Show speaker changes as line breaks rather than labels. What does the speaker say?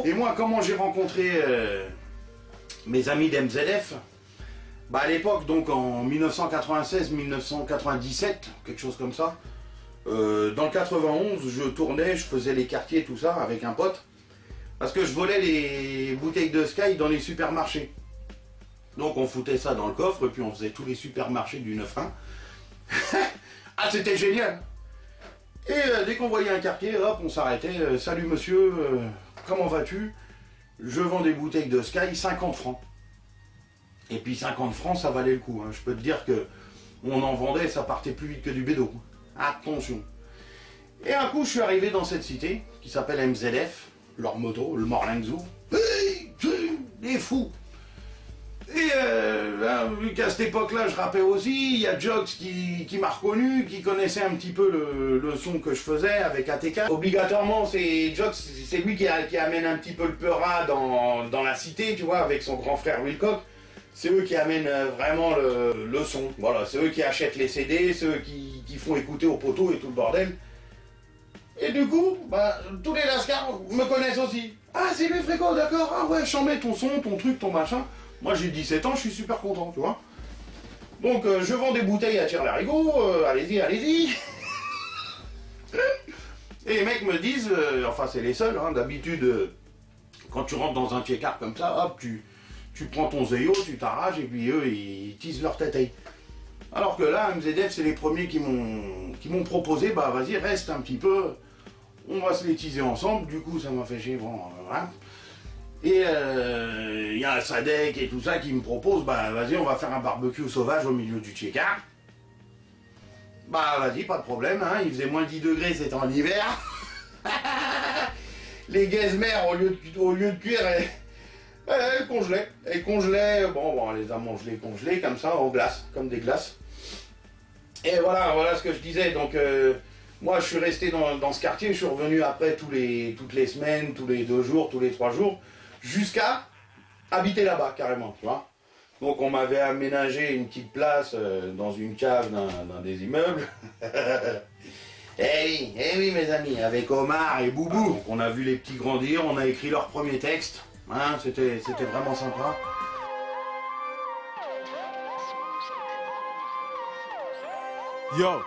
Et moi, comment j'ai rencontré mes amis d'MZF? Bah, à l'époque, donc en 1996-1997, quelque chose comme ça, dans le 91, je tournais, je faisais les quartiers, tout ça, avec un pote, parce que je volais les bouteilles de Sky dans les supermarchés. Donc on foutait ça dans le coffre, et puis on faisait tous les supermarchés du 9-1. Ah, c'était génial! Et dès qu'on voyait un quartier, hop, on s'arrêtait. Salut monsieur, comment vas-tu? Je vends des bouteilles de Sky, 50 francs. Et puis 50 francs, ça valait le coup. Hein. Je peux te dire que on en vendait, ça partait plus vite que du bédo. Attention. Et un coup, je suis arrivé dans cette cité, qui s'appelle MZF, leur moto, le Morling Zoo. Hey, les fous! Et vu qu'à cette époque-là, je rappais aussi, il y a Jox qui m'a reconnu, qui connaissait un petit peu le son que je faisais avec ATK. Obligatoirement, c'est Jox, c'est lui qui amène un petit peu le peura dans la cité, tu vois, avec son grand frère Wilcock. C'est eux qui amènent vraiment le son. Voilà, c'est eux qui achètent les CD, c'est eux qui font écouter aux poteaux et tout le bordel. Et du coup, bah, tous les lascars me connaissent aussi. Ah, c'est lui, Fréco, d'accord. Ah ouais, j'en mets ton son, ton truc, ton machin. Moi, j'ai 17 ans, je suis super content, tu vois. Donc, je vends des bouteilles à tire-larigot, allez-y, allez-y. Et les mecs me disent, enfin, c'est les seuls, hein, d'habitude, quand tu rentres dans un check-up comme ça, hop, tu prends ton zéyo, tu t'arraches, et puis eux, ils teasent leur tête. Alors que là, MZF, c'est les premiers qui m'ont proposé, bah, vas-y, reste un petit peu, on va se les teaser ensemble. Du coup, ça m'a fait chier, bon, voilà. Et il y a un Sadek et tout ça qui me propose, bah vas-y, on va faire un barbecue sauvage au milieu du check-up. Bah vas-y, pas de problème, hein, il faisait moins 10 degrés, c'était en hiver. Les gazmères, au lieu de cuire, elles congelaient. Elles congelaient, bon, on les a congelées comme ça, en glace, comme des glaces. Et voilà ce que je disais, donc moi je suis resté dans ce quartier, je suis revenu après toutes les semaines, tous les 2 jours, tous les 3 jours, jusqu'à habiter là-bas carrément, tu vois. Donc on m'avait aménagé une petite place dans une cave d'un des immeubles. Eh oui mes amis, avec Omar et Boubou. Donc on a vu les petits grandir, on a écrit leur premier texte, hein, c'était vraiment sympa.
Yo.